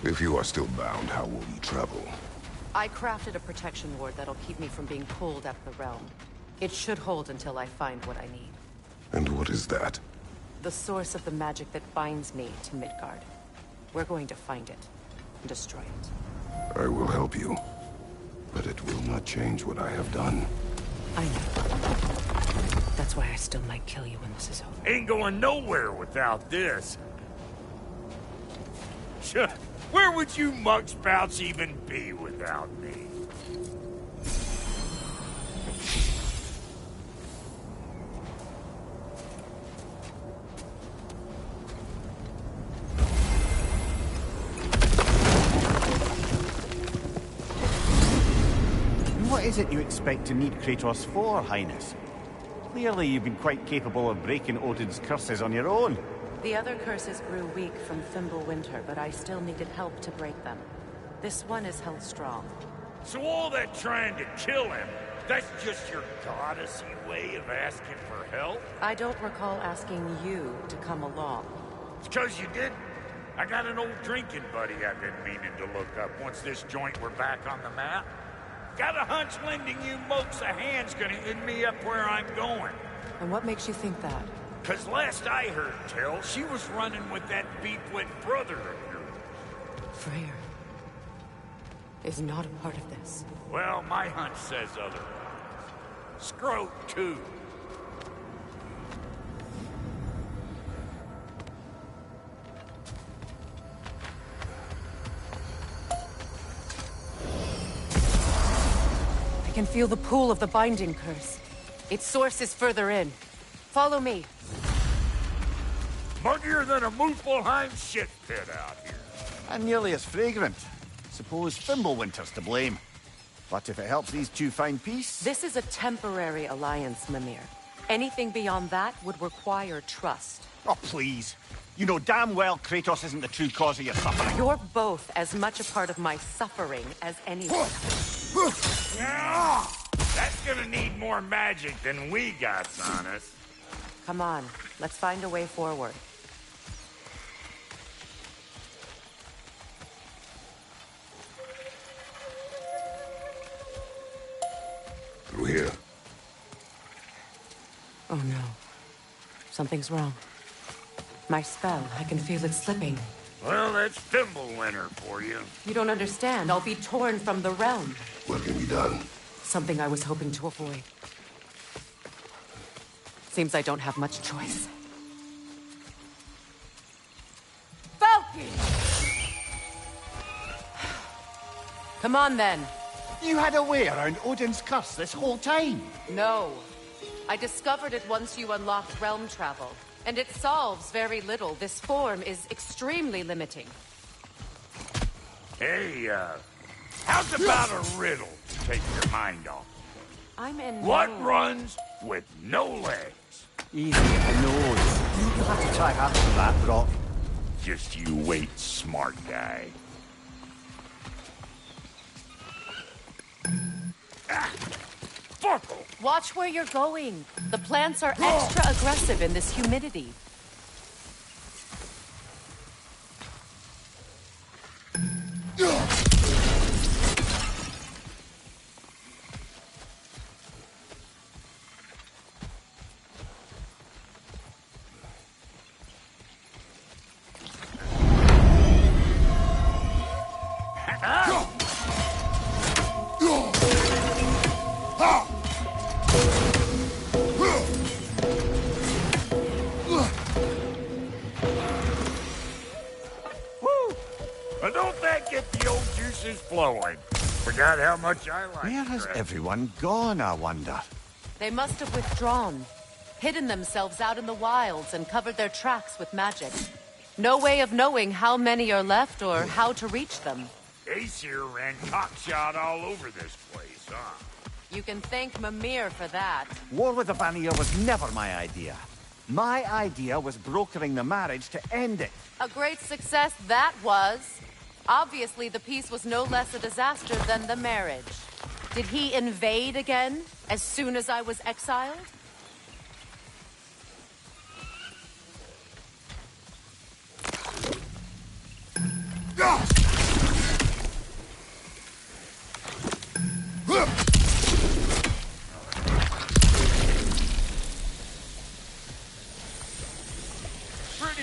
If you are still bound, how will you travel? I crafted a protection ward that'll keep me from being pulled out of the realm. It should hold until I find what I need. And what is that? The source of the magic that binds me to Midgard. We're going to find it and destroy it. I will help you. But it will not change what I have done. I know. That's why I still might kill you when this is over. Ain't going nowhere without this. Sure. Where would you mugspouts even be without me? What is it you expect to need Kratos for, Highness? Clearly you've been quite capable of breaking Odin's curses on your own. The other curses grew weak from Fimbulwinter, but I still needed help to break them. This one is held strong. So all that trying to kill him, that's just your goddessy way of asking for help? I don't recall asking you to come along. It's 'cause you didn't. I got an old drinking buddy I've been meaning to look up once this joint were back on the map. Got a hunch lending you mokes a hand's gonna end me up where I'm going. And what makes you think that? 'Cause last I heard tell, she was running with that beef-wit brother of yours. Freyr is not a part of this. Well, my hunch says otherwise. Scroat, too. I can feel the pull of the binding curse. Its source is further in. Follow me. Muggier than a Muspelheim shit pit out here. And nearly as fragrant. Suppose Fimbulwinter's to blame. But if it helps these two find peace... This is a temporary alliance, Mimir. Anything beyond that would require trust. Oh, please. You know damn well Kratos isn't the true cause of your suffering. You're both as much a part of my suffering as anyone. That's gonna need more magic than we got on us. Come on, let's find a way forward. Through here. Oh no. Something's wrong. My spell, I can feel it slipping. Well, that's Fimbulwinter for you. You don't understand. I'll be torn from the realm. What can be done? Something I was hoping to avoid. Seems I don't have much choice. Falcon! Come on, then. You had a way around Odin's curse this whole time. No. I discovered it once you unlocked realm travel. And it solves very little. This form is extremely limiting. Hey, how's about a riddle to take your mind off? I'm in What no- runs with no legs? Easy, I know. You'll have to try harder than that, Brock. Just you wait, smart guy. Fuckle! Watch where you're going. The plants are extra aggressive in this humidity. But don't that get the old juices flowing? Forgot how much I like Where has crab. everyone gone, I wonder? They must have withdrawn, hidden themselves out in the wilds and covered their tracks with magic. No way of knowing how many are left or how to reach them. Aesir ran cockshot all over this place, huh? You can thank Mimir for that. War with the Vanir was never my idea. My idea was brokering the marriage to end it. A great success that was. Obviously, the peace was no less a disaster than the marriage. Did he invade again, as soon as I was exiled?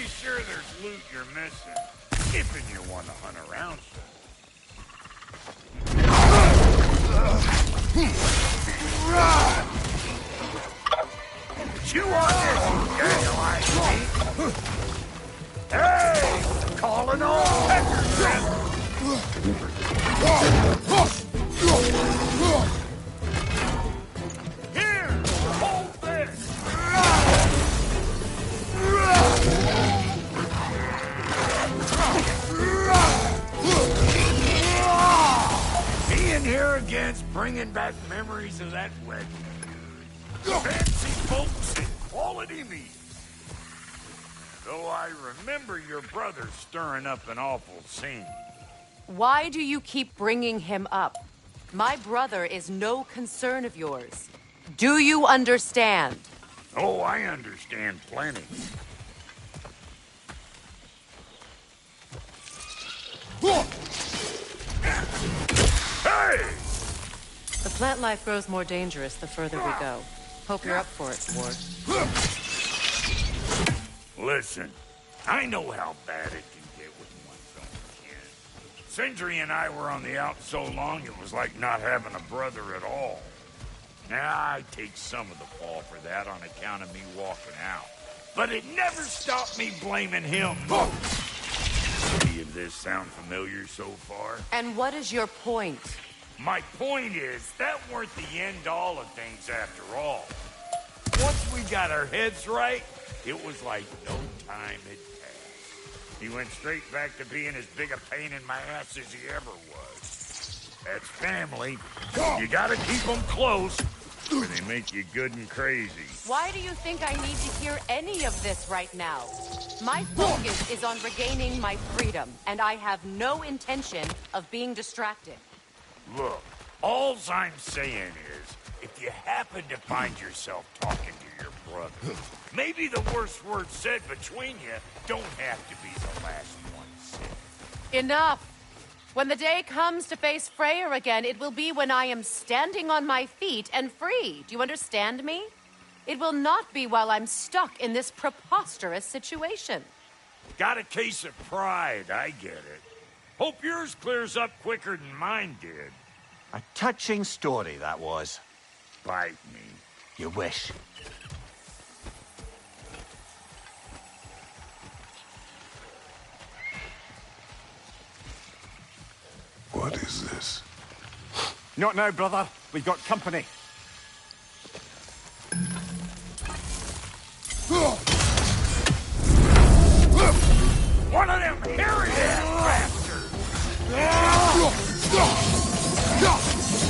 Pretty sure there's loot you're missing. If you want to hunt around some. Chew on this, you dandelion meat. Hey! Calling all Pecker. Here! Hold this! Being here again's bringing back memories of that wedding. Fancy folks and quality meat. Though I remember your brother stirring up an awful scene. Why do you keep bringing him up? My brother is no concern of yours. Do you understand? Oh, I understand plenty. Hey! The plant life grows more dangerous the further we go. Hope you're up for it, Ward. Listen, I know how bad it can get with one's own kin. Sindri and I were on the out so long it was like not having a brother at all. Now, I take some of the fall for that on account of me walking out. But it never stopped me blaming him most. Any of this sound familiar so far? And what is your point? My point is, that weren't the end-all of things after all. Once we got our heads right, it was like no time had passed. He went straight back to being as big a pain in my ass as he ever was. That's family. You gotta keep them close, or they make you good and crazy. Why do you think I need to hear any of this right now? My focus is on regaining my freedom, and I have no intention of being distracted. Look, alls I'm saying is, if you happen to find yourself talking to your brother, maybe the worst word said between you don't have to be the last one said. Enough! When the day comes to face Freyr again, it will be when I am standing on my feet and free. Do you understand me? It will not be while I'm stuck in this preposterous situation. Got a case of pride, I get it. Hope yours clears up quicker than mine did. A touching story, that was. Bite me. You wish. What is this? Not now, brother. We've got company. One of them hairy-ass bastards!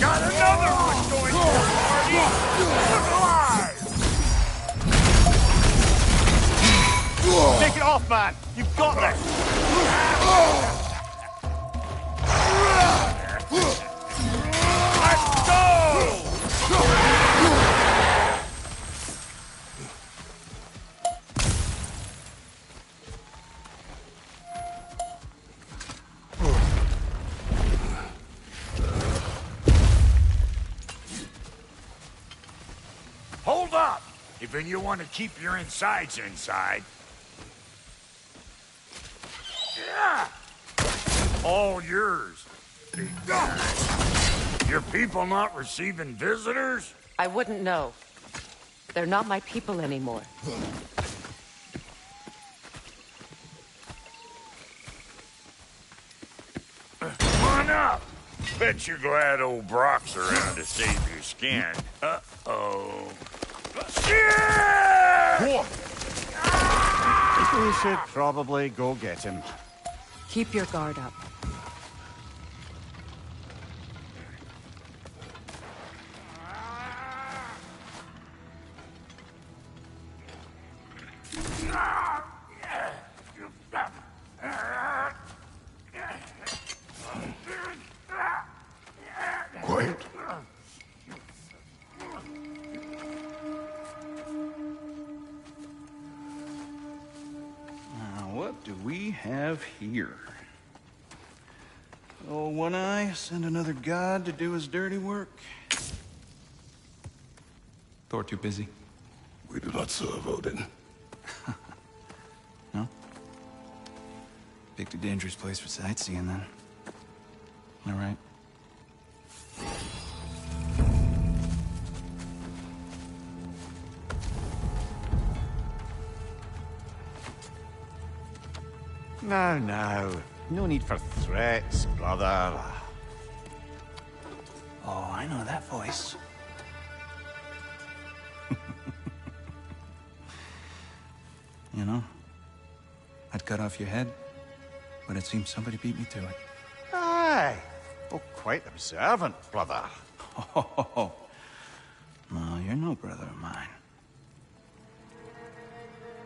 Got another one going to the party! Look alive! Take it off, man! You've got this! Let's go! Hold up! If you want to keep your insides inside. Yeah! All yours, big guy. Your people not receiving visitors? I wouldn't know. They're not my people anymore. Come on up. Bet you're glad old Brock's around to save your skin. Uh-oh. Shit! We should probably go get him. Keep your guard up. Quiet. What do we have here? Oh, One Eye, send another god to do his dirty work. Thor too busy. We do not serve Odin. No? Picked a dangerous place for sightseeing, then. All right. Now. No need for threats, brother. Oh, I know that voice. You know, I'd cut off your head, but it seems somebody beat me to it. Aye. Oh, quite observant, brother. Oh, no, you're no brother of mine.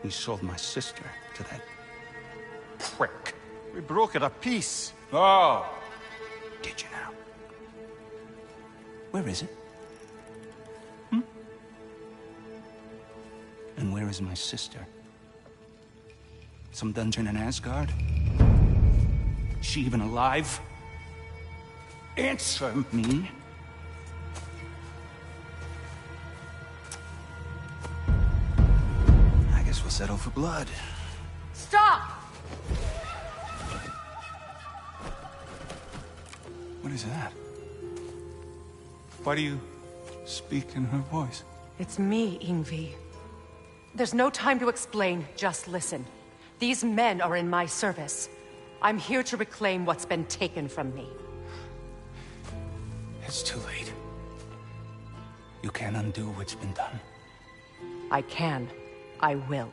You sold my sister to that prick. We broke it a piece. Oh! Did you now? Where is it? And where is my sister? Some dungeon in Asgard? She even alive? Answer me. I guess we'll settle for blood. Stop! What is that? Why do you speak in her voice? It's me, Ingvi. There's no time to explain, just listen. These men are in my service. I'm here to reclaim what's been taken from me. It's too late. You can't undo what's been done. I can. I will.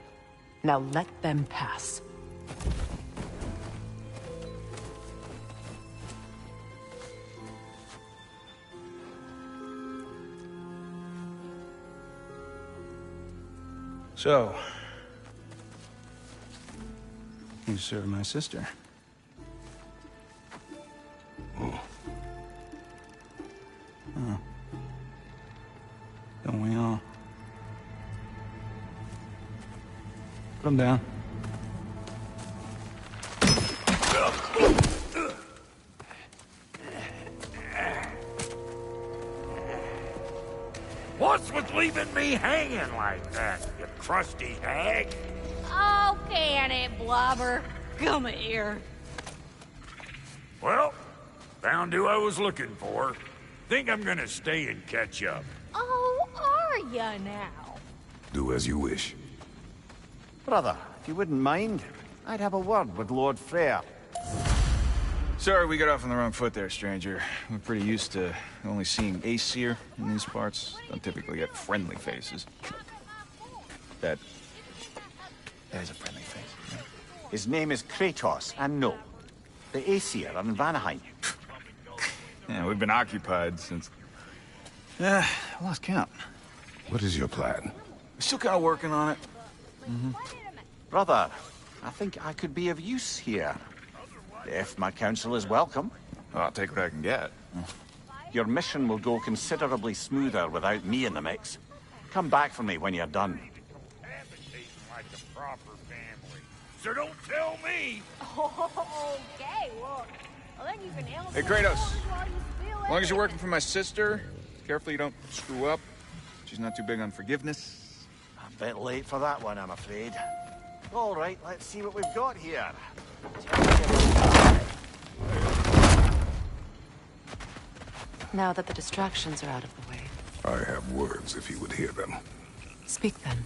Now let them pass. So, you serve my sister. Oh. Don't we all? Put him down. What's with leaving me hanging like that, you crusty hag? Oh, can it, Blobber? Come here. Well, found who I was looking for. Think I'm gonna stay and catch up. Oh, are ya now? Do as you wish. Brother, if you wouldn't mind, I'd have a word with Lord Freyr. Sorry we got off on the wrong foot there, stranger. We're pretty used to only seeing Aesir in these parts. Don't typically get friendly faces. That is a friendly face. Right? His name is Kratos, and no, the Aesir are in Vanaheim. Yeah, we've been occupied since... I lost count. What is your plan? We're still kind of working on it. Brother, I think I could be of use here. If my counsel is welcome. Well, I'll take what I can get. Your mission will go considerably smoother without me in the mix. Come back for me when you're done. Like a proper family. So don't tell me. Okay, well then you can help. Hey, Kratos. As long as you're working for my sister, careful you don't screw up. She's not too big on forgiveness. A bit late for that one, I'm afraid. All right, let's see what we've got here. Now that the distractions are out of the way. I have words if you would hear them. Speak then.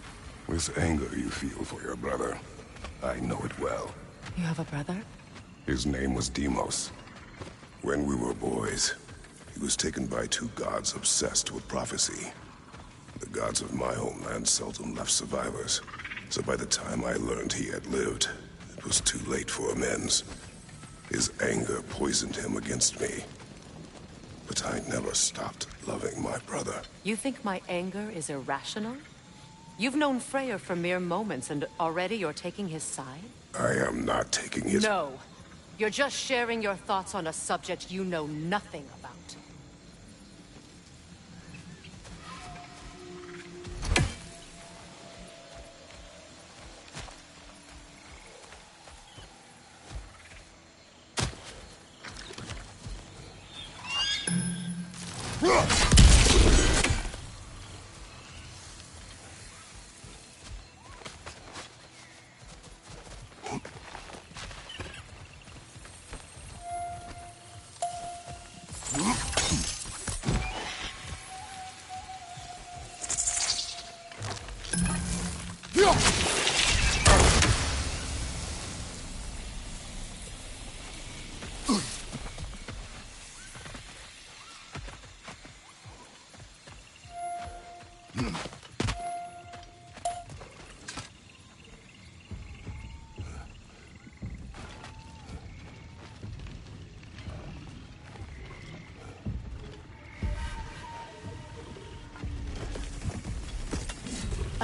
This anger you feel for your brother, I know it well. You have a brother? His name was Deimos. When we were boys, he was taken by two gods obsessed with prophecy. The gods of my homeland seldom left survivors, so by the time I learned he had lived, it was too late for amends. His anger poisoned him against me. But I never stopped loving my brother. You think my anger is irrational? You've known Freyr for mere moments, and already you're taking his side? I am not taking his... No. You're just sharing your thoughts on a subject you know nothing about.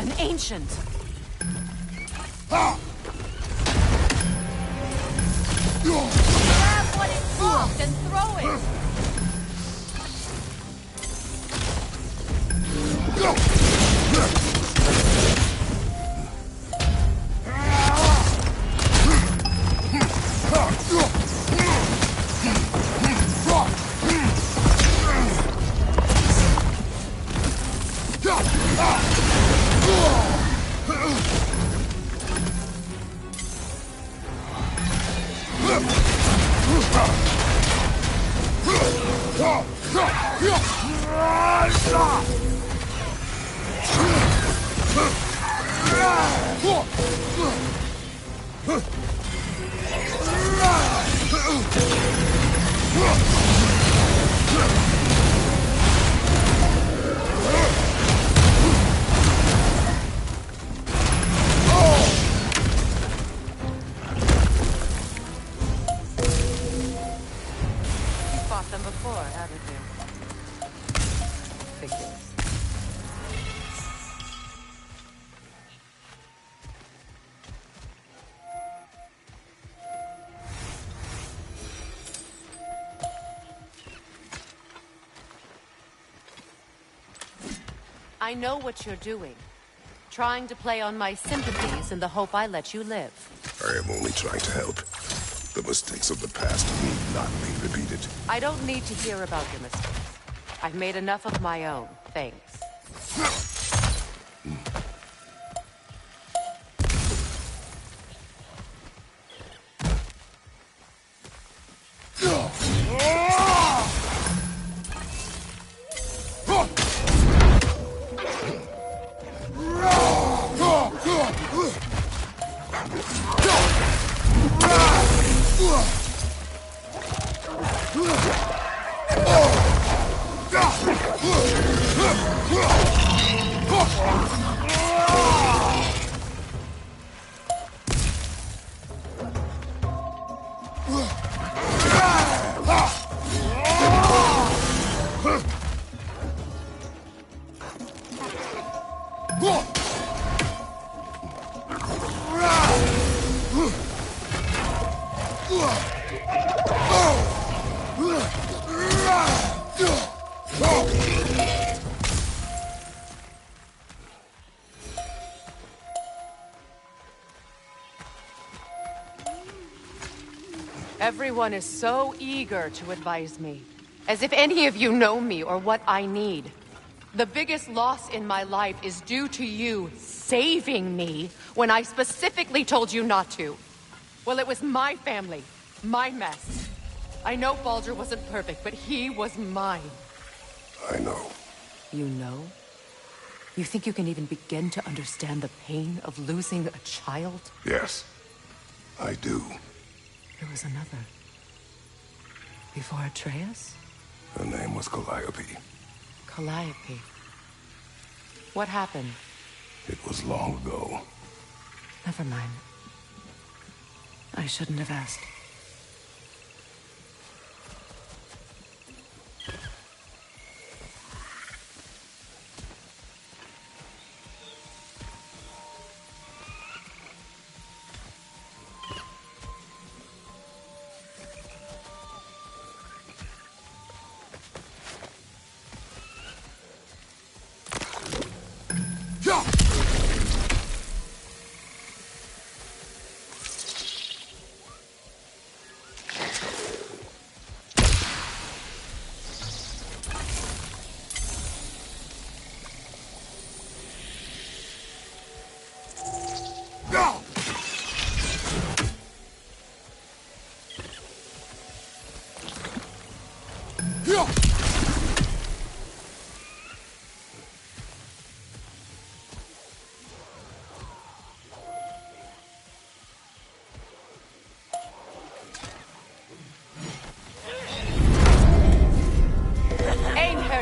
An ancient. Grab what is lost and throw it! Them before, haven't you? Figures. I know what you're doing. Trying to play on my sympathies in the hope I let you live. I am only trying to help. The mistakes of the past need not be repeated. I don't need to hear about your mistakes. I've made enough of my own, thanks. Everyone is so eager to advise me, as if any of you know me or what I need. The biggest loss in my life is due to you saving me when I specifically told you not to. Well, it was my family, my mess. I know Baldur wasn't perfect, but he was mine. I know. You know? You think you can even begin to understand the pain of losing a child? Yes, I do. There was another. Before Atreus? Her name was Calliope. Calliope. What happened? It was long ago. Never mind. I shouldn't have asked.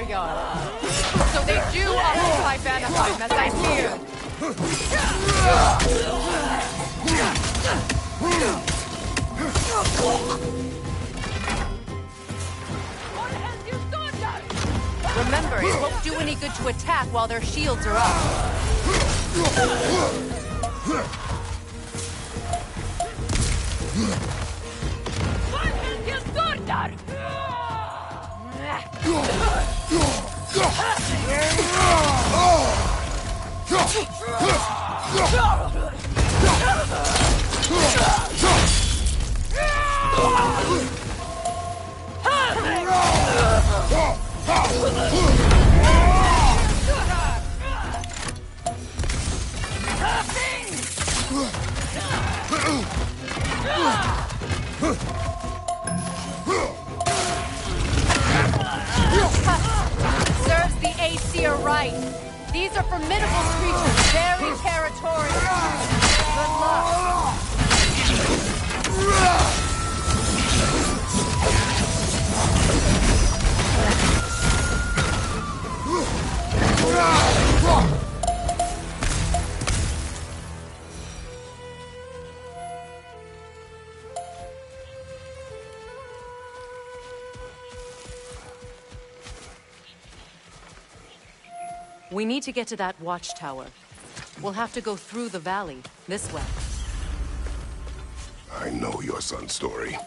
So they do occupy Vanaheim, as I feared. Remember, it won't do any good to attack while their shields are up. Serves the Aesir right. These are formidable creatures, very territorial. Good luck. We need to get to that watchtower. We'll have to go through the valley, this way. I know your son's story.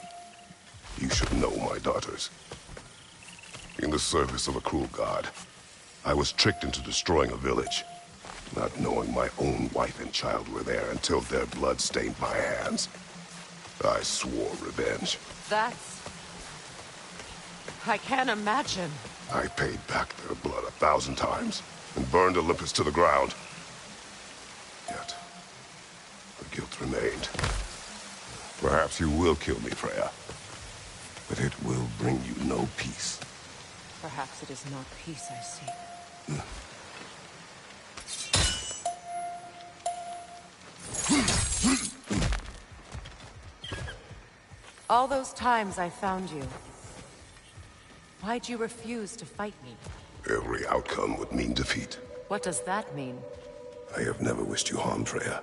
You should know my daughter's. In the service of a cruel god, I was tricked into destroying a village, not knowing my own wife and child were there until their blood stained my hands. I swore revenge. I can't imagine. I paid back their blood 1,000 times and burned Olympus to the ground. Yet, the guilt remained. Perhaps you will kill me, Freya, but it will bring you no peace. Perhaps it is not peace I seek. All those times I found you, why'd you refuse to fight me? Every outcome would mean defeat. What does that mean? I have never wished you harm, Freya.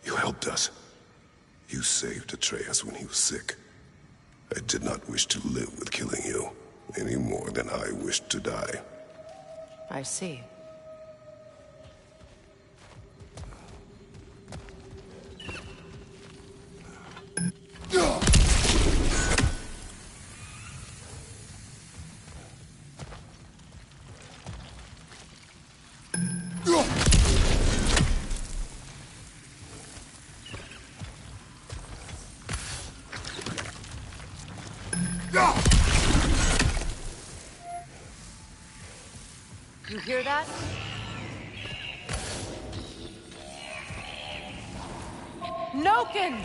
You helped us. You saved Atreus when he was sick. I did not wish to live with killing you, any more than I wished to die. I see. You hear that? Noken!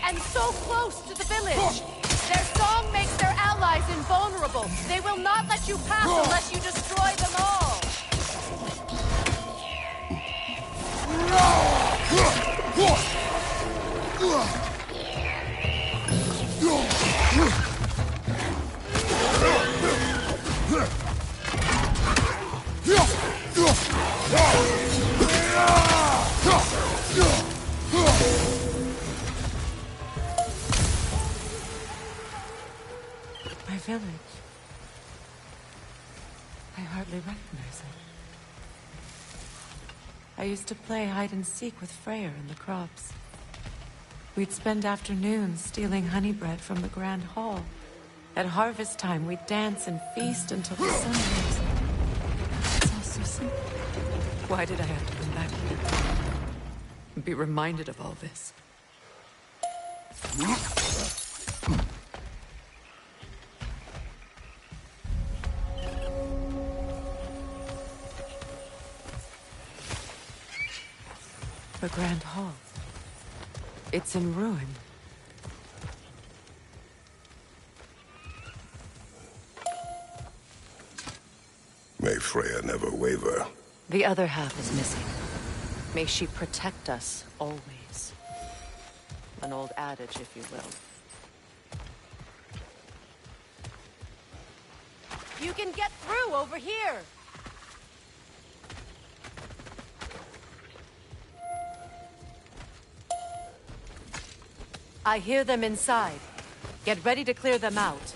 And so close to the village! Their song makes their allies invulnerable. They will not let you pass unless you destroy them all! My village. I hardly recognize it. I used to play hide and seek with Freyr in the crops. We'd spend afternoons stealing honey bread from the Grand Hall. At harvest time, we'd dance and feast until the sun rose. It's all so simple. Why did I have to come back here? And be reminded of all this? The Grand Hall. It's in ruin. May Freya never waver. The other half is missing. May she protect us always. An old adage, if you will. You can get through over here! I hear them inside. Get ready to clear them out.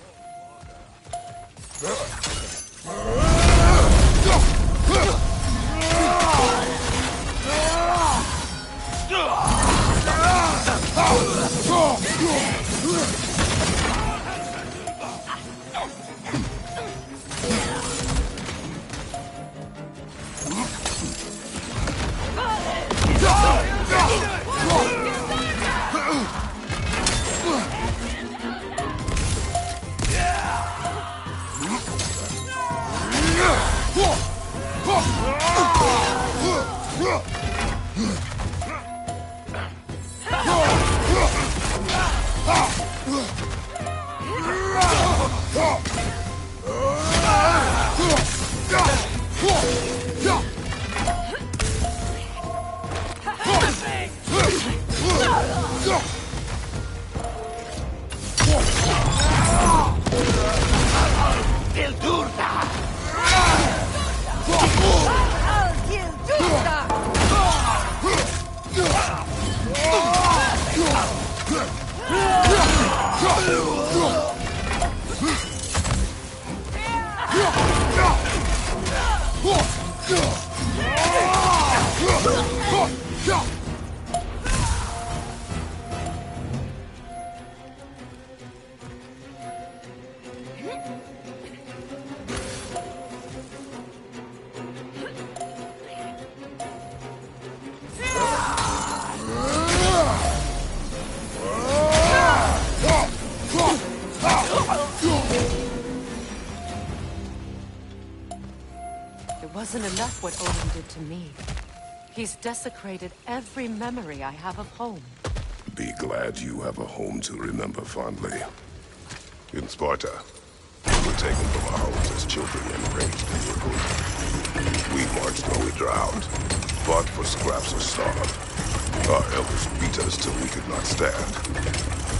It wasn't enough what Odin did to me. He's desecrated every memory I have of home. Be glad you have a home to remember fondly. In Sparta, we were taken from our homes as children and raised in your hood. We marched or we drowned, fought for scraps or starved. Our elders beat us till we could not stand.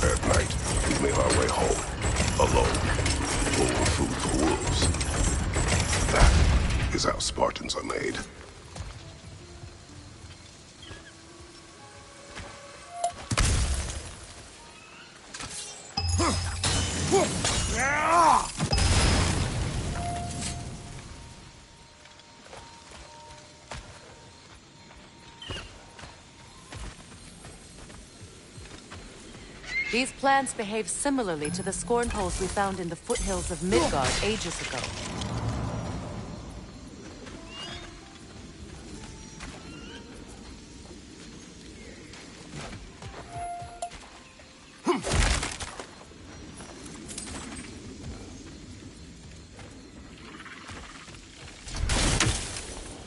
At night, we made our way home, alone, full of food for wolves. That is how Spartans are made. These plants behave similarly to the scorn holes we found in the foothills of Midgard ages ago.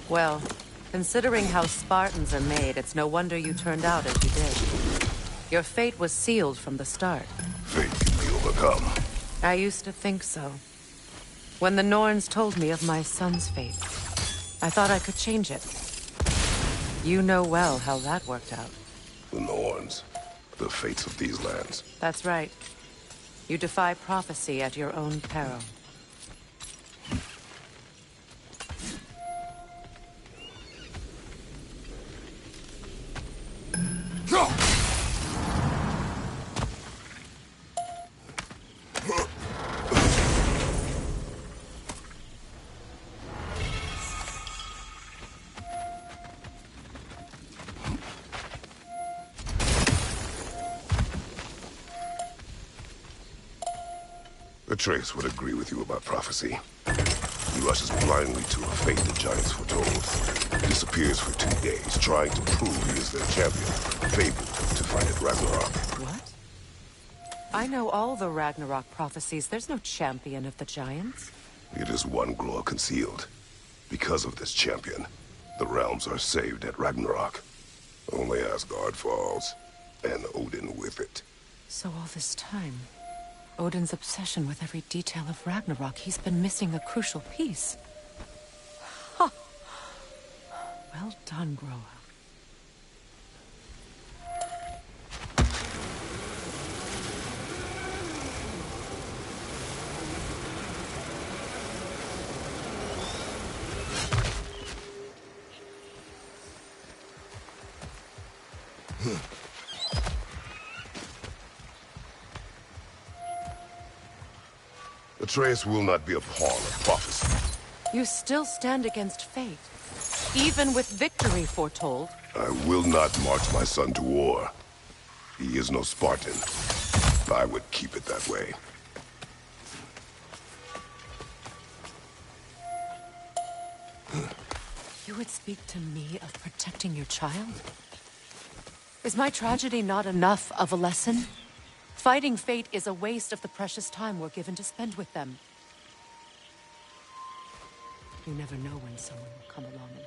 Well, considering how Spartans are made, it's no wonder you turned out as you did. Your fate was sealed from the start. Fate can be overcome. I used to think so. When the Norns told me of my son's fate, I thought I could change it. You know well how that worked out. The Norns, the fates of these lands. That's right. You defy prophecy at your own peril. Atreus would agree with you about prophecy. He rushes blindly to a fate the giants foretold. Disappears for 2 days, trying to prove he is their champion. Fabled to fight at Ragnarok. What? I know all the Ragnarok prophecies. There's no champion of the giants. It is one glow concealed. Because of this champion, the realms are saved at Ragnarok. Only Asgard falls, and Odin with it. So all this time, Odin's obsession with every detail of Ragnarok, he's been missing a crucial piece. Ha! Well done, Groa. Atreus will not be a pawn of prophecy. You still stand against fate, even with victory foretold. I will not march my son to war. He is no Spartan. I would keep it that way. You would speak to me of protecting your child? Is my tragedy not enough of a lesson? Fighting fate is a waste of the precious time we're given to spend with them. You never know when someone will come along and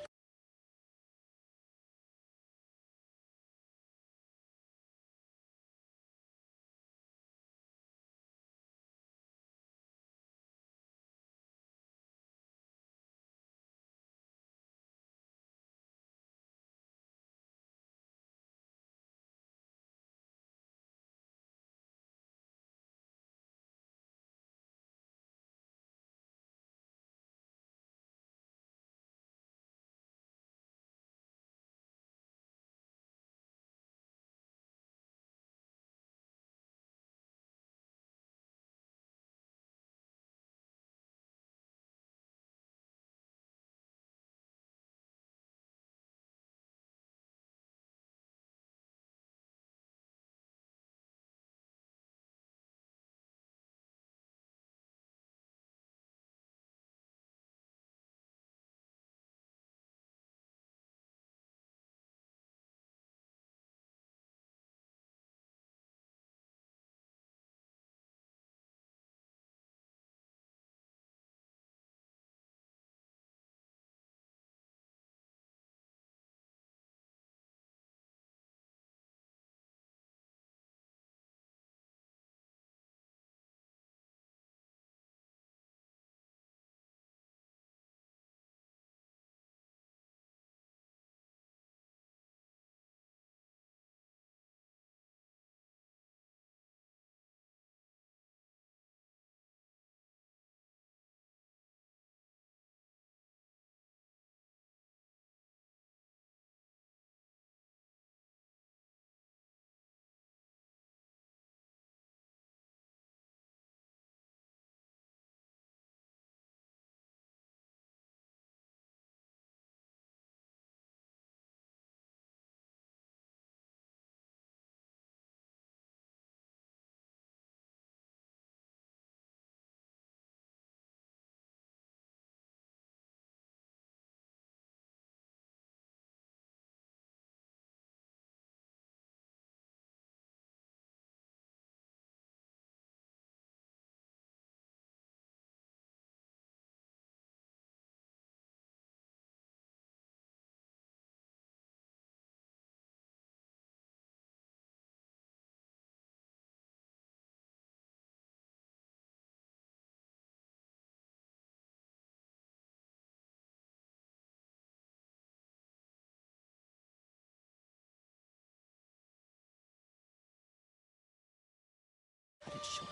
it short.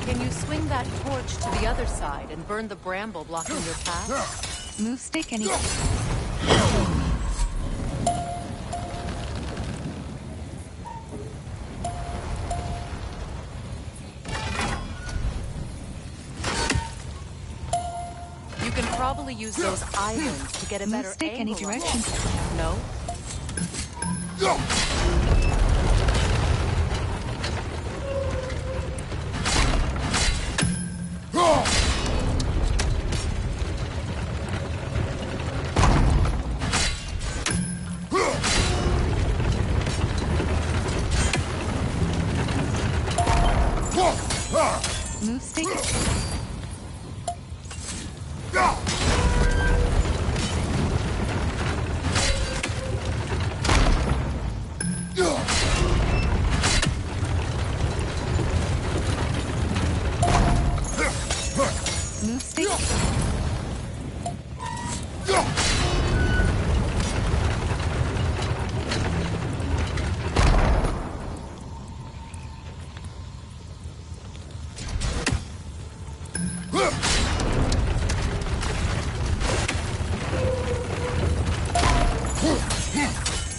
Can you swing that torch to the other side and burn the bramble blocking your path? Move stick any. You can probably use those islands to get a Move better stick any angle on direction. it. No? Move stick. Move stick.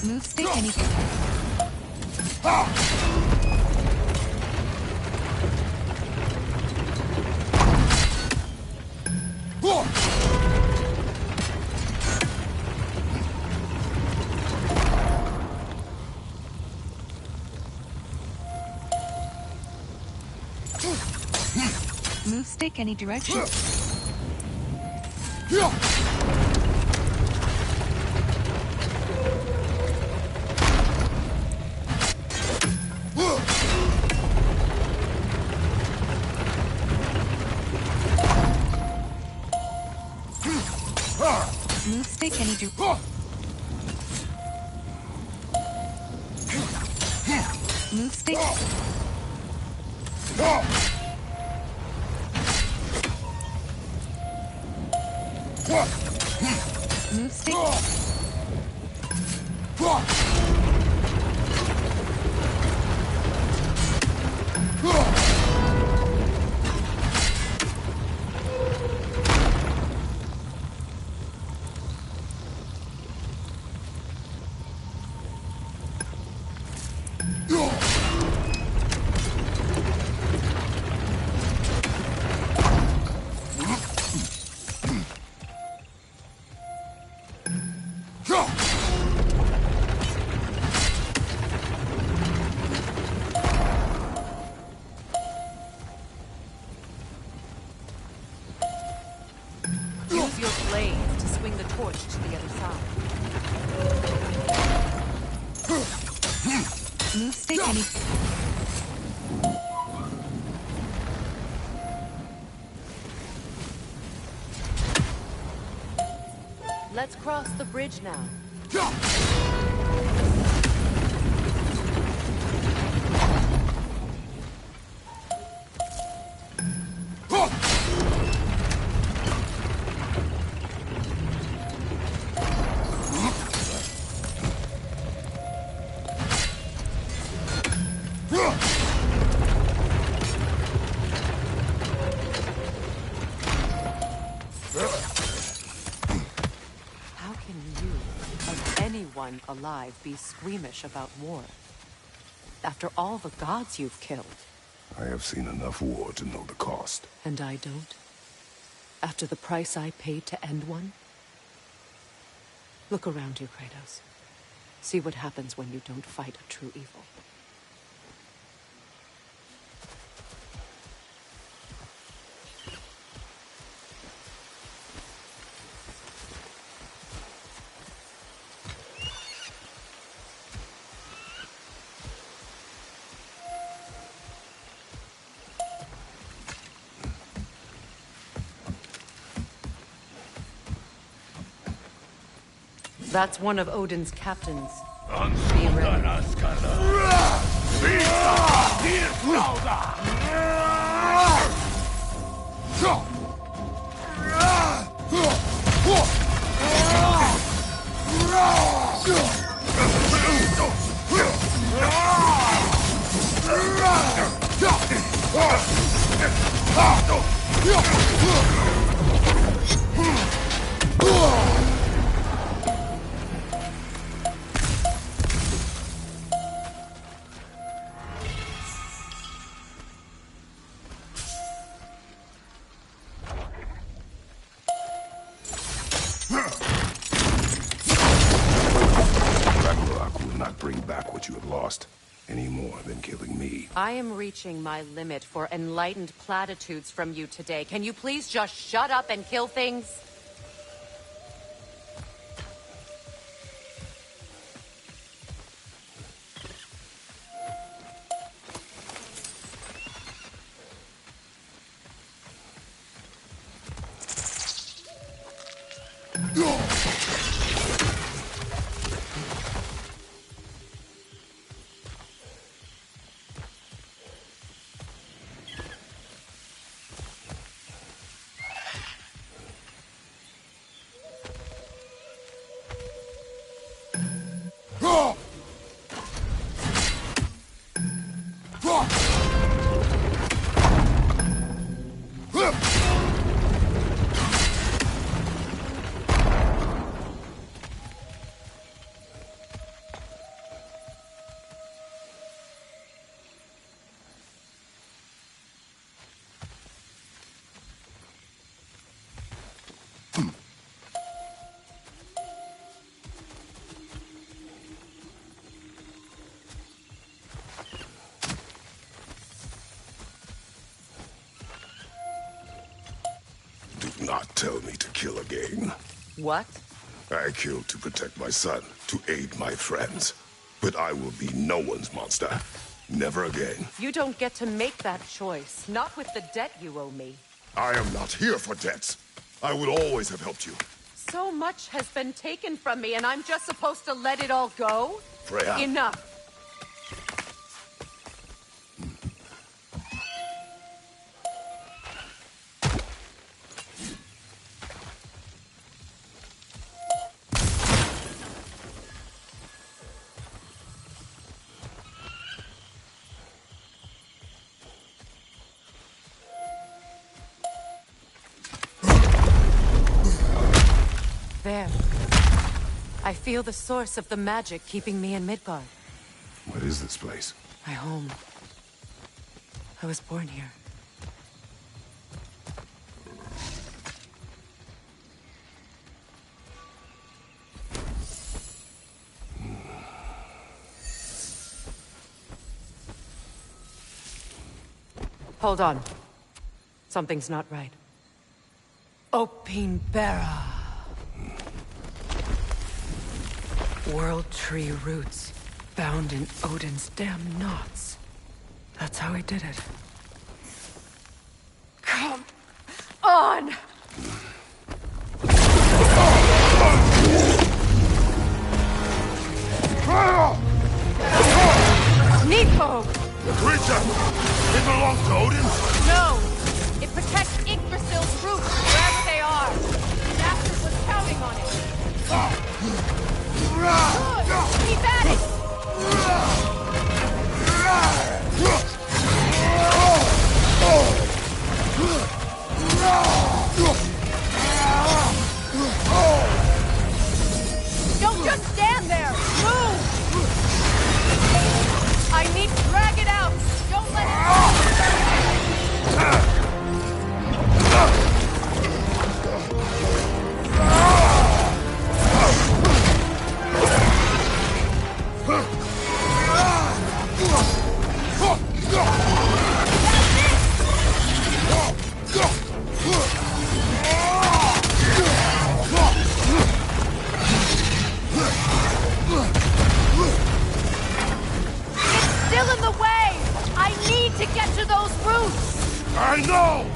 Move stick any. Move stick any direction. Move stick any direction. Move stick. Move stick. Use your blades to swing the torch to the other side. Move stick any. Let's cross the bridge now. How can you, of anyone alive, be squeamish about war? After all the gods you've killed. I have seen enough war to know the cost. And I don't? After the price I paid to end one? Look around you, Kratos. See what happens when you don't fight a true evil. That's one of Odin's captains. Be ready. Ragnarok will not bring back what you have lost, any more than killing me. I am reaching my limit for enlightened platitudes from you today. Can you please just shut up and kill things? Do not tell me to kill again. What? I killed to protect my son, to aid my friends. But I will be no one's monster. Never again. You don't get to make that choice. Not with the debt you owe me. I am not here for debts. I would always have helped you. So much has been taken from me, and I'm just supposed to let it all go? Freya. Enough. There. I feel the source of the magic keeping me in Midgard. What is this place? My home. I was born here. Hold on. Something's not right. Opinbera. World tree roots, bound in Odin's damn knots. That's how he did it. Come on! Nepo! The creature! It belongs to Odin? No! It protects Yggdrasil's roots, wherever they are. Master was counting on it. Good! Keep at it! Don't just stand there! Move! I need to drag it out! Don't let it fall! I know!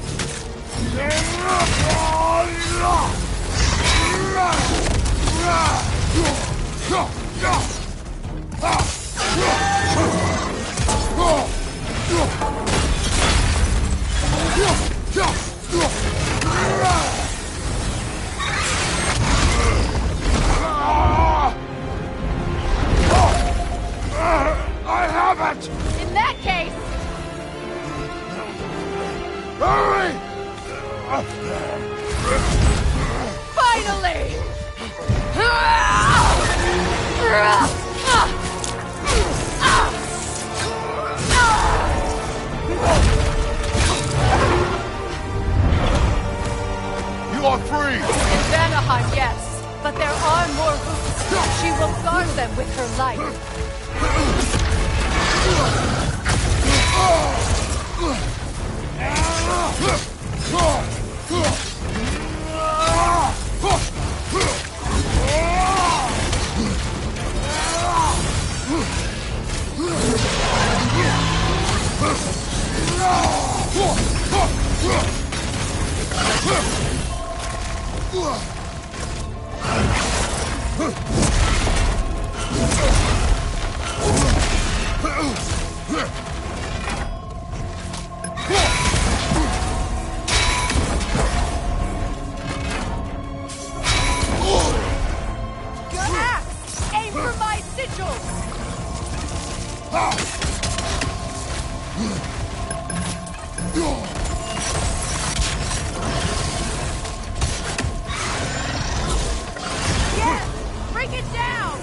I have it! In that case... Hurry! Finally! You are free! In Vanaheim, yes. But there are more hoops. She will guard them with her life. Axe! Aim for my sigils! Yes! Bring it down!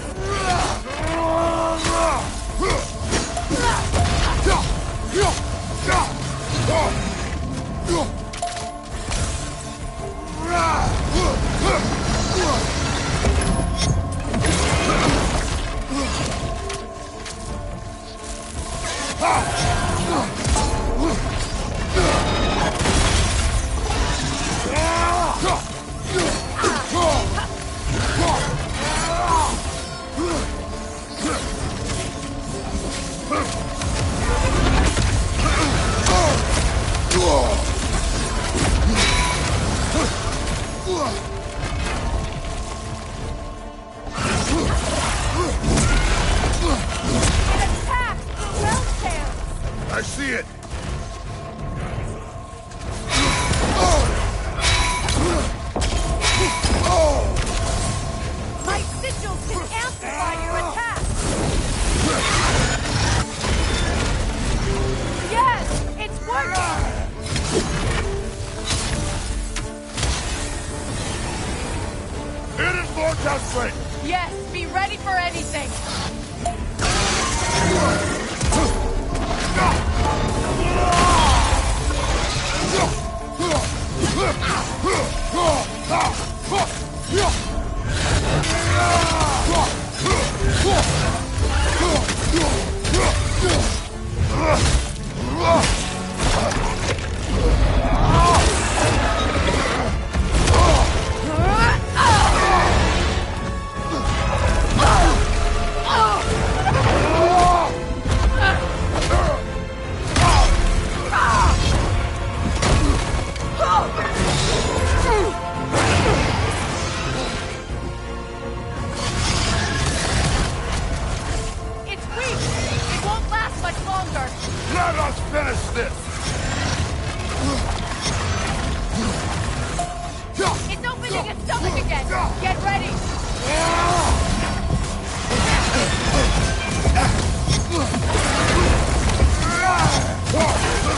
I see it! My sigils can amplify your attack! Yes! It's working! It is more desperate! Yes, be ready for anything! Let us finish this! It's opening its stomach again! Get ready!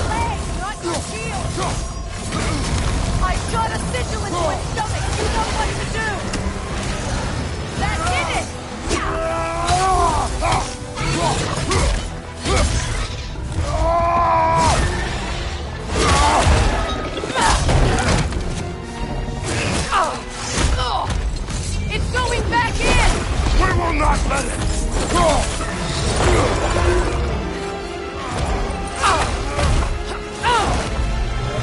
Leg, not your shield! I shot a sigil into its stomach! You know what to do! That did it! It's going back in! We will not let it!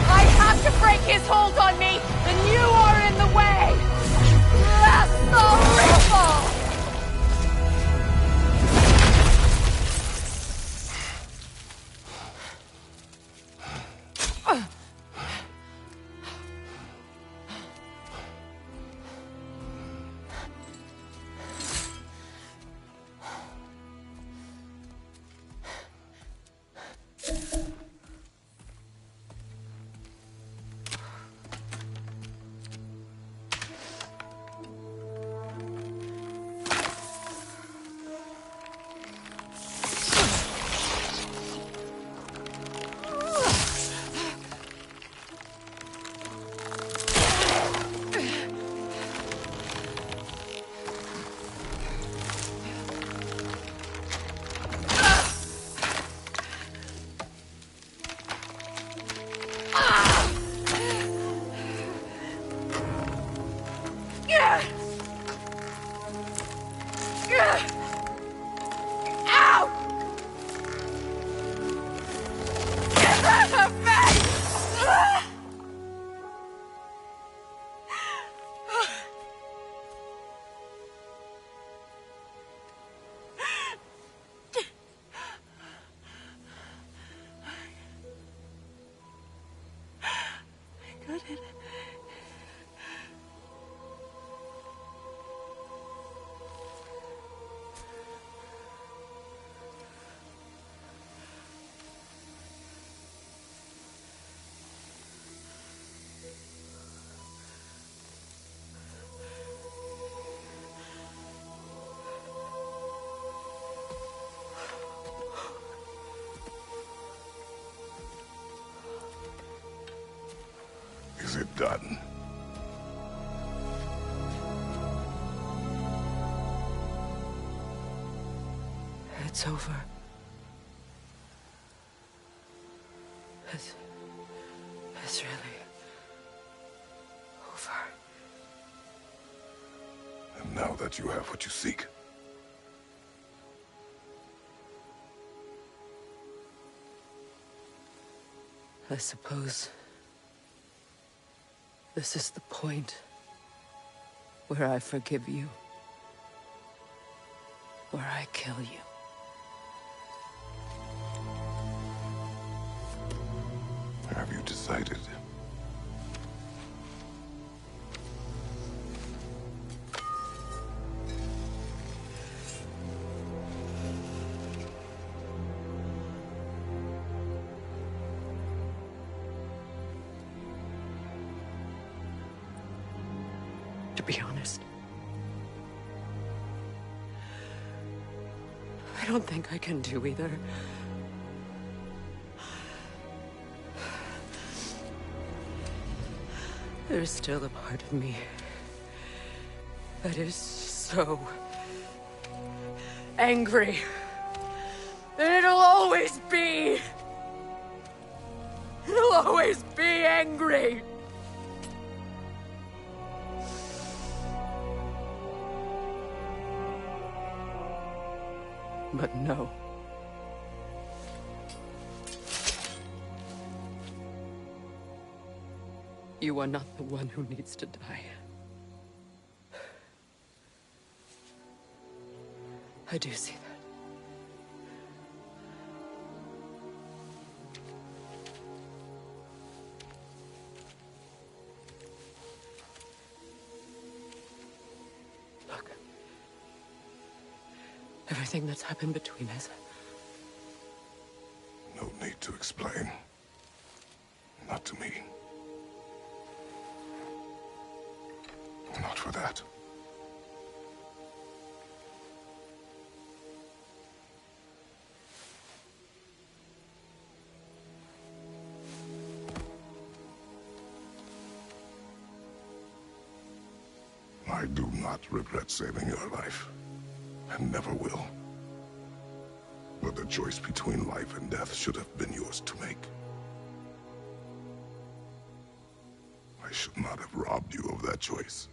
I have to break his hold on me, and you are in the way! Is it done? It's over. It's really over. And now that you have what you seek, I suppose this is the point where I forgive you, where I kill you. have you decided? To be honest, I don't think I can do either. There's still a part of me that is so angry. And it'll always be. It'll always be angry. But no. You are not the one who needs to die. I do see that. Look. Everything that's happened between us. No need to explain. Not to me. Not for that. I do not regret saving your life, and never will. But the choice between life and death should have been yours to make. I should not have robbed you of that choice.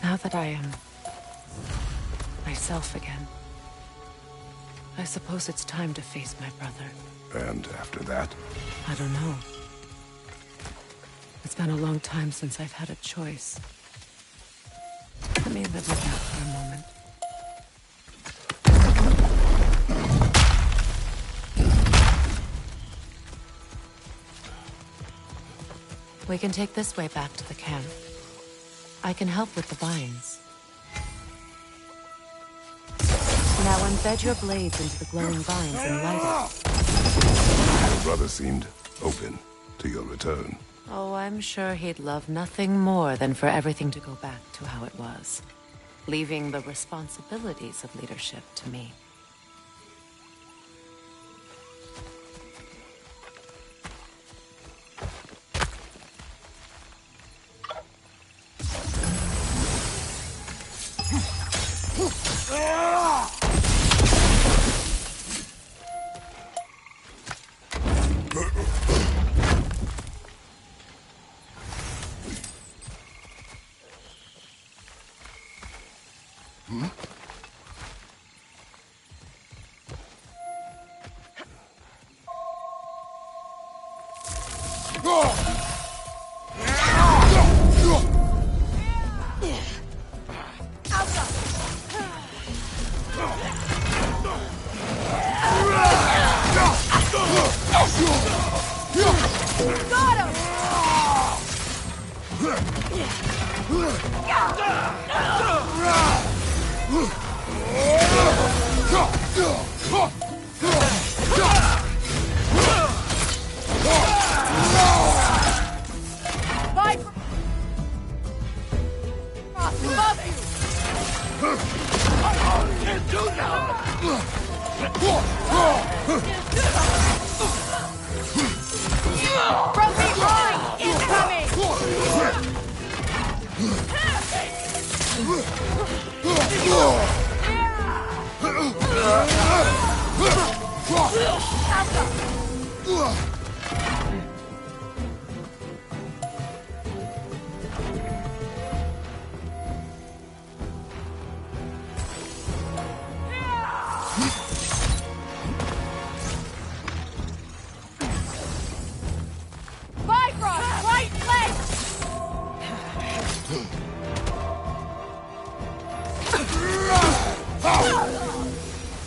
Now that I am myself again, I suppose it's time to face my brother. And after that? I don't know. It's been a long time since I've had a choice. Let me live with that for a moment. We can take this way back to the camp. I can help with the vines. Now embed your blades into the glowing vines and light it. Your brother seemed open to your return. Oh, I'm sure he'd love nothing more than for everything to go back to how it was, leaving the responsibilities of leadership to me. Got him! Viper! Above you! Can't do that! From behind! Incoming! Bifrost! Right leg!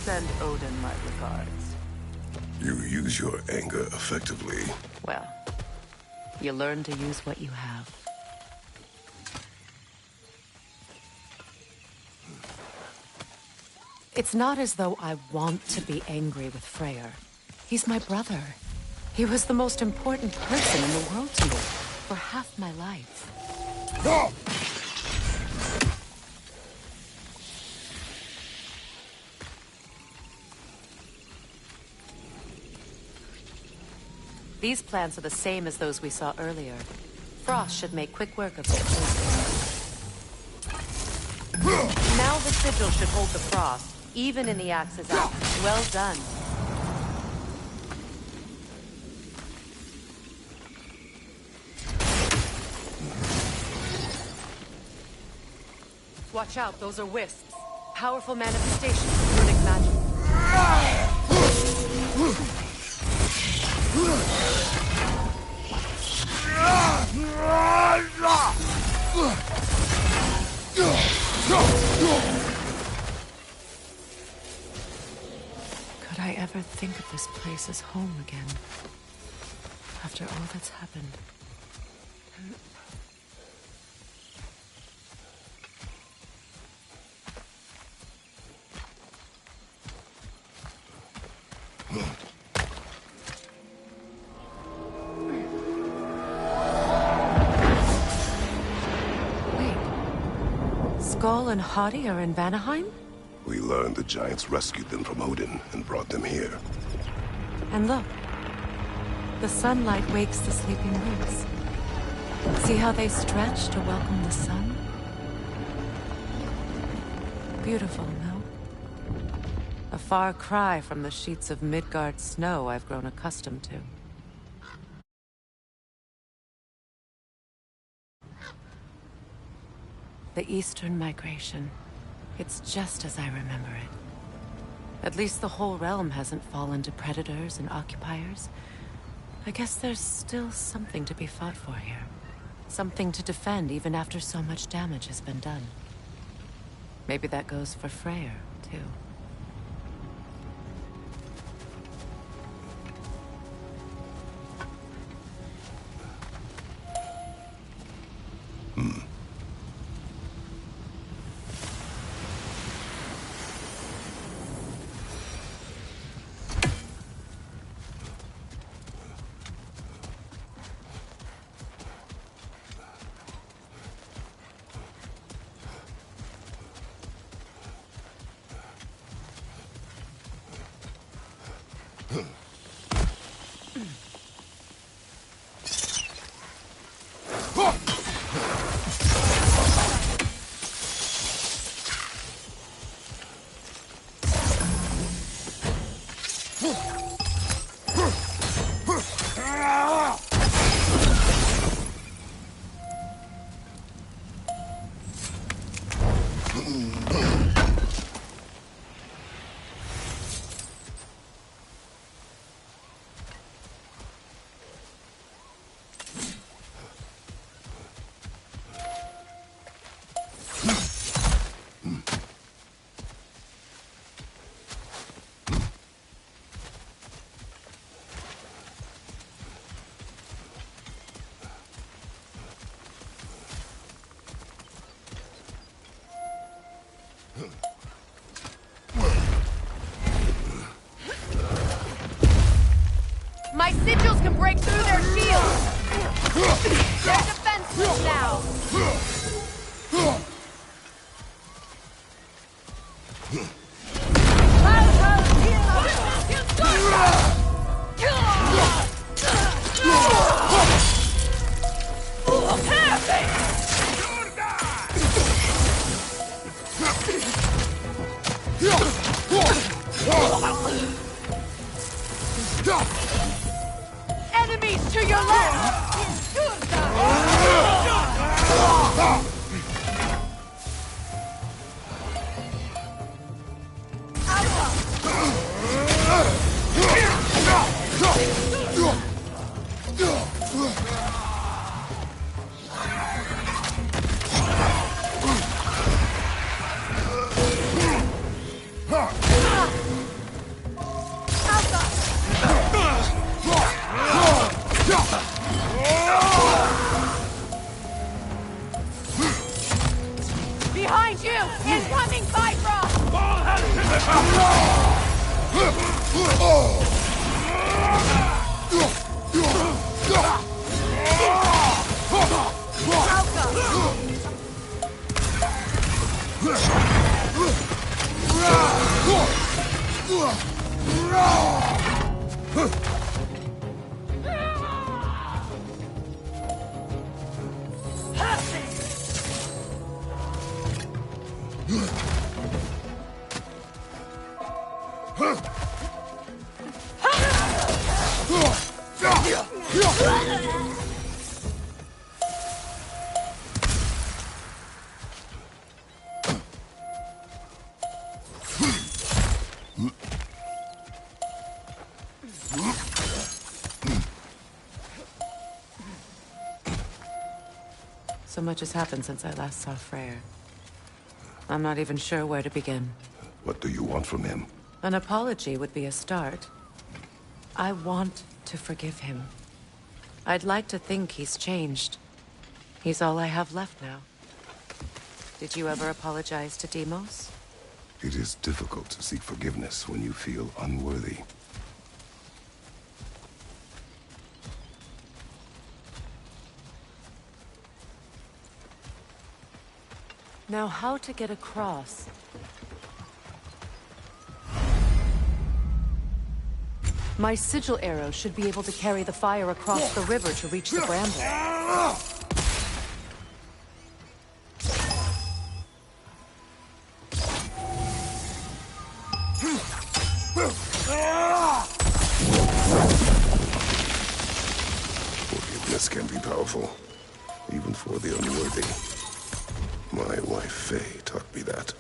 Send Odin my regards. You use your anger effectively. Well, you learn to use what you have. It's not as though I want to be angry with Freyr. He's my brother. He was the most important person in the world to me for half my life. These plants are the same as those we saw earlier. Frost should make quick work of it. Now the sigil should hold the frost, even in the axe's out. Well done. Watch out, those are wisps. Powerful manifestations of runic magic. Could I ever think of this place as home again? After all that's happened. Skull and Hati are in Vanaheim? We learned the giants rescued them from Odin and brought them here. And look. The sunlight wakes the sleeping roots. See how they stretch to welcome the sun? Beautiful, no? A far cry from the sheets of Midgard snow I've grown accustomed to. The Eastern Migration. It's just as I remember it. At least the whole realm hasn't fallen to predators and occupiers. I guess there's still something to be fought for here. Something to defend even after so much damage has been done. Maybe that goes for Freyr, too. sigils can break through their shields! They're defenseless now! Enemies to your left! Behind you! Incoming Bifrost! All hands to the top! So much has happened since I last saw Freyr. I'm not even sure where to begin. What do you want from him? An apology would be a start. I want to forgive him. I'd like to think he's changed. He's all I have left now. Did you ever apologize to Deimos? It is difficult to seek forgiveness when you feel unworthy. Now, how to get across? My sigil arrow should be able to carry the fire across the river to reach the bramble. Forgiveness can be powerful, even for the unworthy. My wife, Faye, taught me that.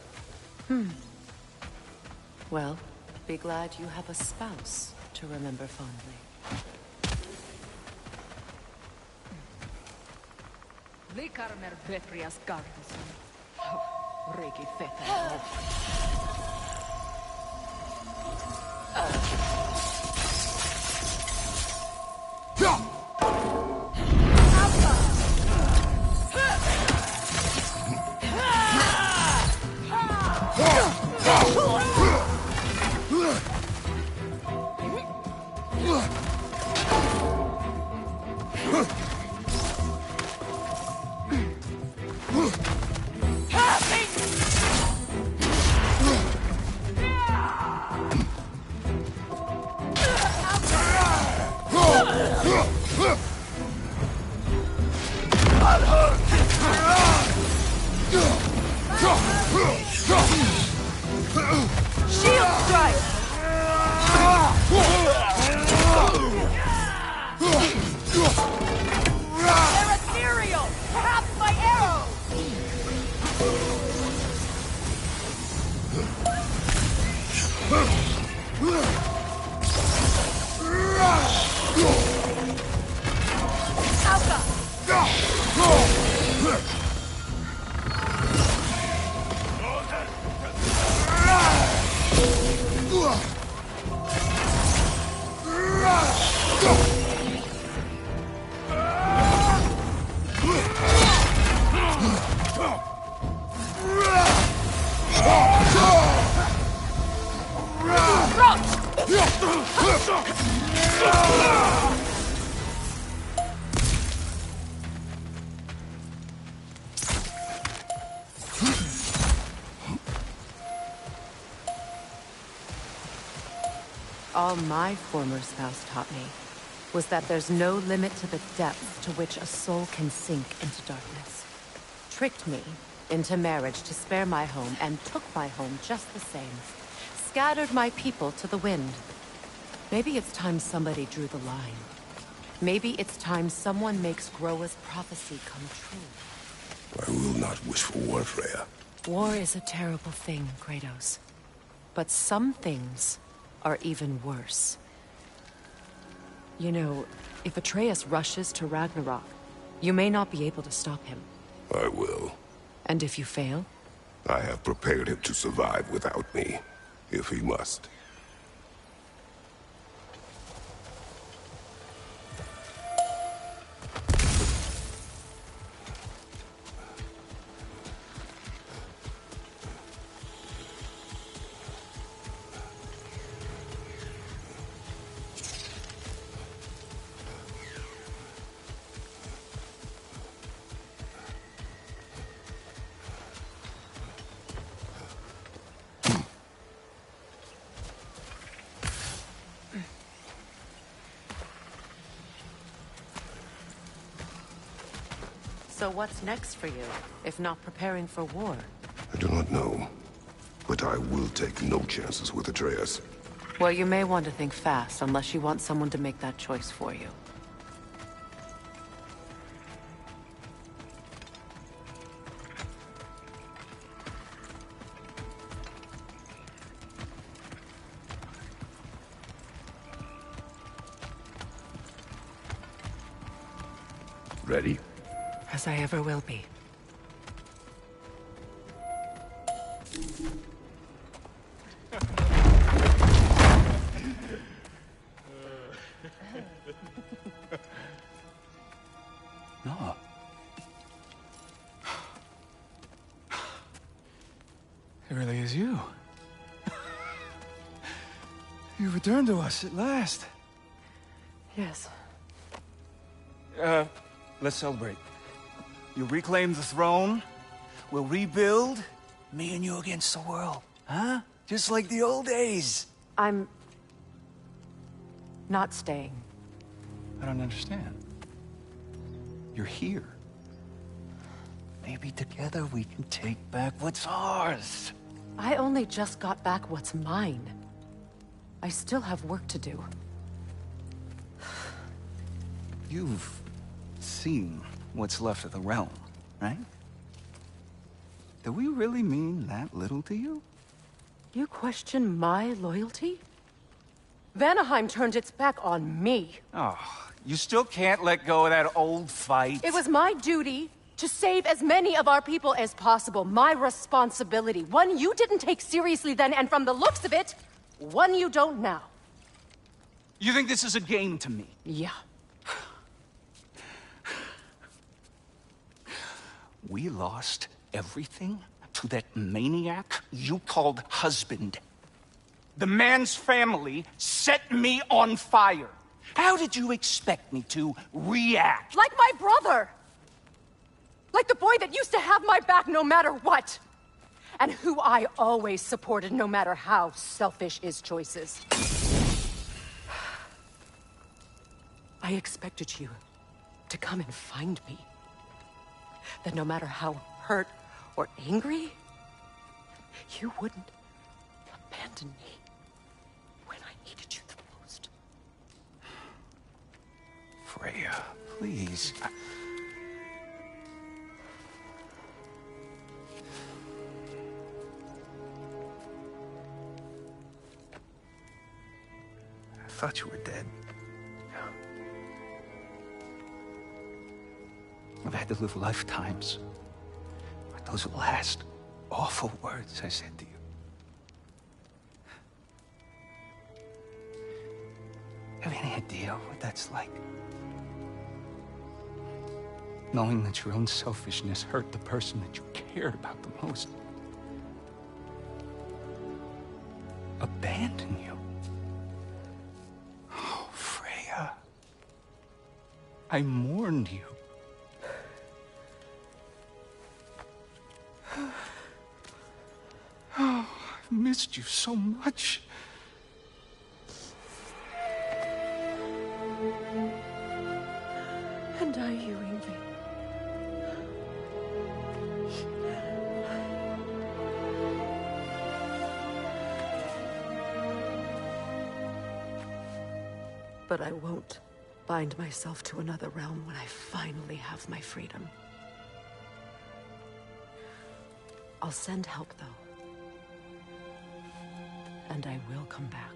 Well, be glad you have a spouse to remember fondly. Likarmer Petrias Gartison. Riki Feta. Shield strike! They're ethereal! Perhaps my arrow! All my former spouse taught me was that there's no limit to the depths to which a soul can sink into darkness. Tricked me into marriage to spare my home, and took my home just the same. Scattered my people to the wind. Maybe it's time somebody drew the line. Maybe it's time someone makes Groa's prophecy come true. I will not wish for war, Freya. War is a terrible thing, Kratos. But some things are even worse. You know, if Atreus rushes to Ragnarok, you may not be able to stop him. I will. And if you fail? I have prepared him to survive without me, if he must. So what's next for you, if not preparing for war? I do not know, but I will take no chances with Atreus. Well, you may want to think fast, unless you want someone to make that choice for you. Ready? As I ever will be. No. It really is you. You returned to us at last. Yes. Let's celebrate. You reclaim the throne, we'll rebuild, me and you against the world. Huh? Just like the old days. I'm... not staying. I don't understand. You're here. Maybe together we can take back what's ours. I only just got back what's mine. I still have work to do. You've seen what's left of the realm, right? Do we really mean that little to you? You question my loyalty? Vanaheim turned its back on me. Oh, you still can't let go of that old fight. It was my duty to save as many of our people as possible. My responsibility. One you didn't take seriously then, and from the looks of it, one you don't now. You think this is a game to me? Yeah. We lost everything to that maniac you called husband. The man's family set me on fire. How did you expect me to react? Like my brother! Like the boy that used to have my back no matter what! And who I always supported no matter how selfish his choices. I expected you to come and find me. That no matter how hurt or angry, you wouldn't abandon me when I needed you the most. Freya, please. I thought you were dead. I've had to live lifetimes with those last awful words I said to you. Have any idea what that's like? Knowing that your own selfishness hurt the person that you cared about the most. Abandon you. Oh, Freya. I mourned you. Oh, I've missed you so much. hearing me? But I won't bind myself to another realm when I finally have my freedom. I'll send help, though. And I will come back.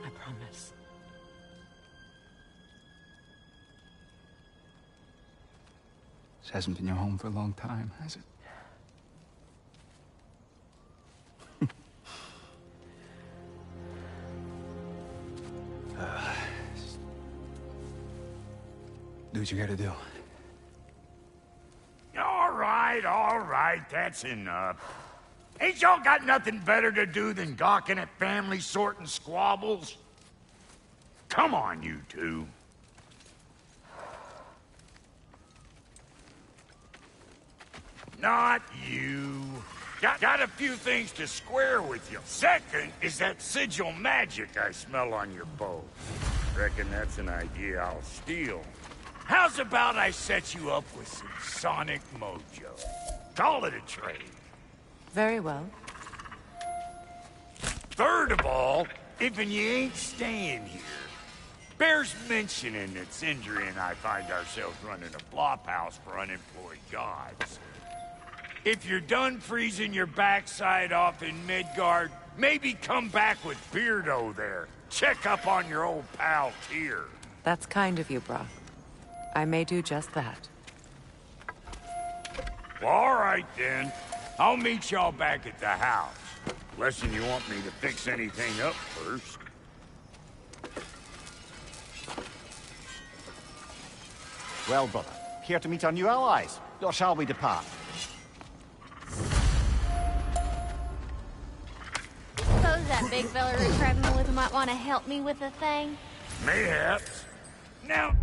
I promise. This hasn't been your home for a long time, has it? Do what you gotta do. All right, that's enough. Ain't y'all got nothing better to do than gawking at family sorting squabbles? Come on, you two. Not you. Got a few things to square with you. Second is that sigil magic I smell on your bow. Reckon that's an idea I'll steal. How's about I set you up with some sonic mojo? Call it a trade. Very well. Third of all, if you ain't staying here, bears mentioning that Sindri and I find ourselves running a flop house for unemployed gods. If you're done freezing your backside off in Midgard, maybe come back with Beardo there. Check up on your old pal Tyr. That's kind of you, Brock. I may do just that. Well, all right, then. I'll meet y'all back at the house. Unless you want me to fix anything up first. Well, brother, care to meet our new allies? Or shall we depart? Suppose that big fella we're traveling with might want to help me with a thing? Mayhaps. Now...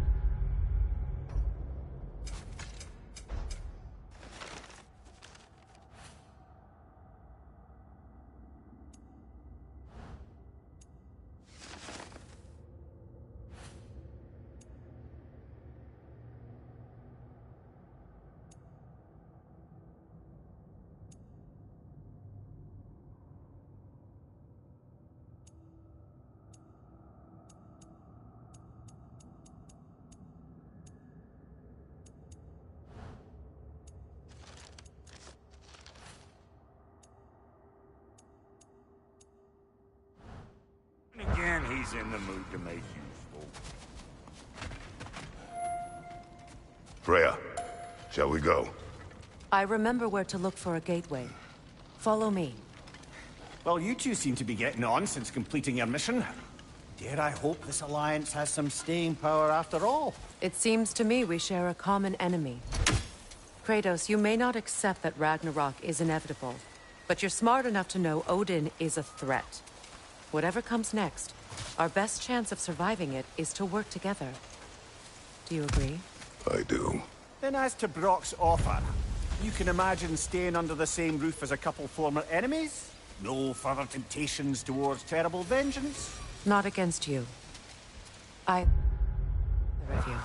Again, he's in the mood to make useful. Freya, shall we go? I remember where to look for a gateway. Follow me. Well, you two seem to be getting on since completing your mission. Dare I hope this alliance has some staying power after all? It seems to me we share a common enemy. Kratos, you may not accept that Ragnarok is inevitable, but you're smart enough to know Odin is a threat. Whatever comes next, our best chance of surviving it is to work together. Do you agree? I do. Then as to Brock's offer, you can imagine staying under the same roof as a couple former enemies? No further temptations towards terrible vengeance? Not against you. The review.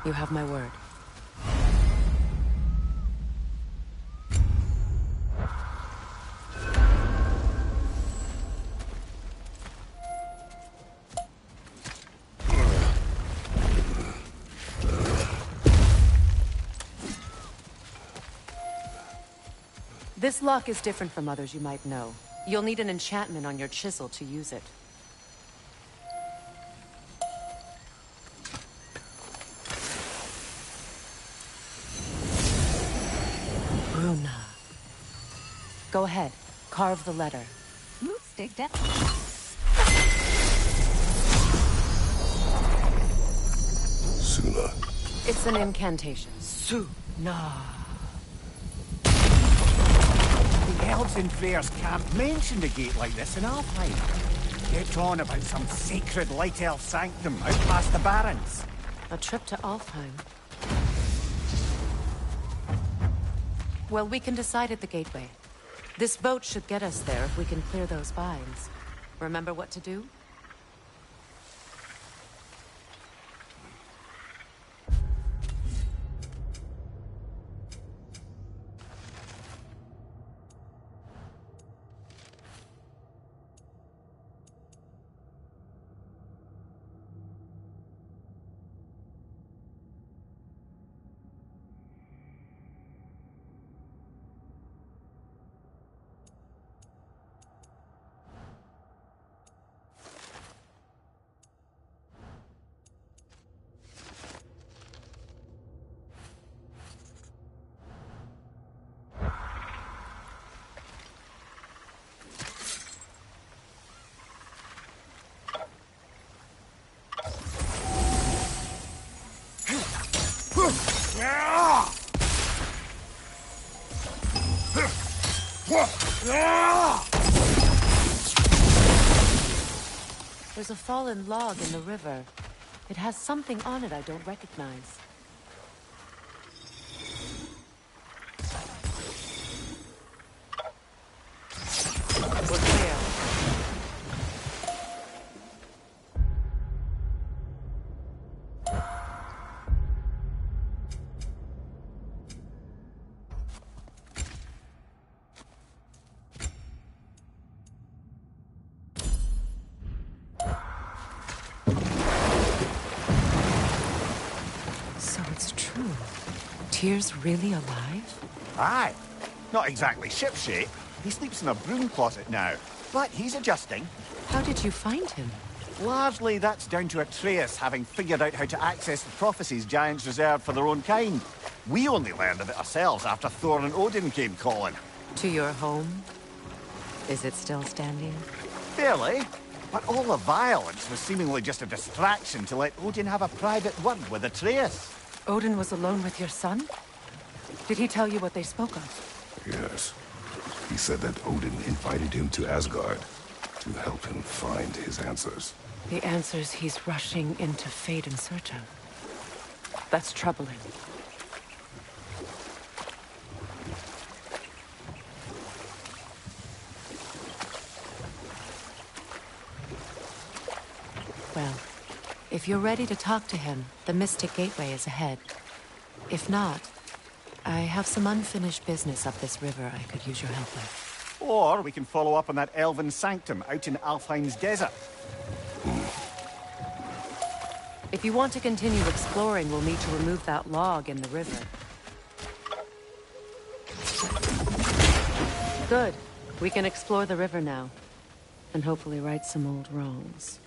You have my word. This lock is different from others you might know. You'll need an enchantment on your chisel to use it. Bruna. Go ahead. Carve the letter. Stick down. Suna. It's an incantation. Suna. The elves in Freyr's camp mentioned a gate like this in Alfheim. Kept on about some sacred light elf sanctum out past the Barrens. A trip to Alfheim. Well, we can decide at the gateway. This boat should get us there if we can clear those vines. Remember what to do? There's a fallen log in the river. It has something on it I don't recognize. We're clear. Tyr's really alive? Aye. Not exactly shipshape. He sleeps in a broom closet now. But he's adjusting. How did you find him? Largely that's down to Atreus having figured out how to access the prophecies giants reserved for their own kind. We only learned of it ourselves after Thor and Odin came calling. To your home? Is it still standing? Fairly. But all the violence was seemingly just a distraction to let Odin have a private word with Atreus. Odin was alone with your son? Did he tell you what they spoke of? Yes. He said that Odin invited him to Asgard to help him find his answers. The answers he's rushing into fate in search of. That's troubling. Well, if you're ready to talk to him, the Mystic Gateway is ahead. If not, I have some unfinished business up this river I could use your help with. Or we can follow up on that elven sanctum out in Alfheim's desert. If you want to continue exploring, we'll need to remove that log in the river. Good. We can explore the river now. And hopefully right some old wrongs.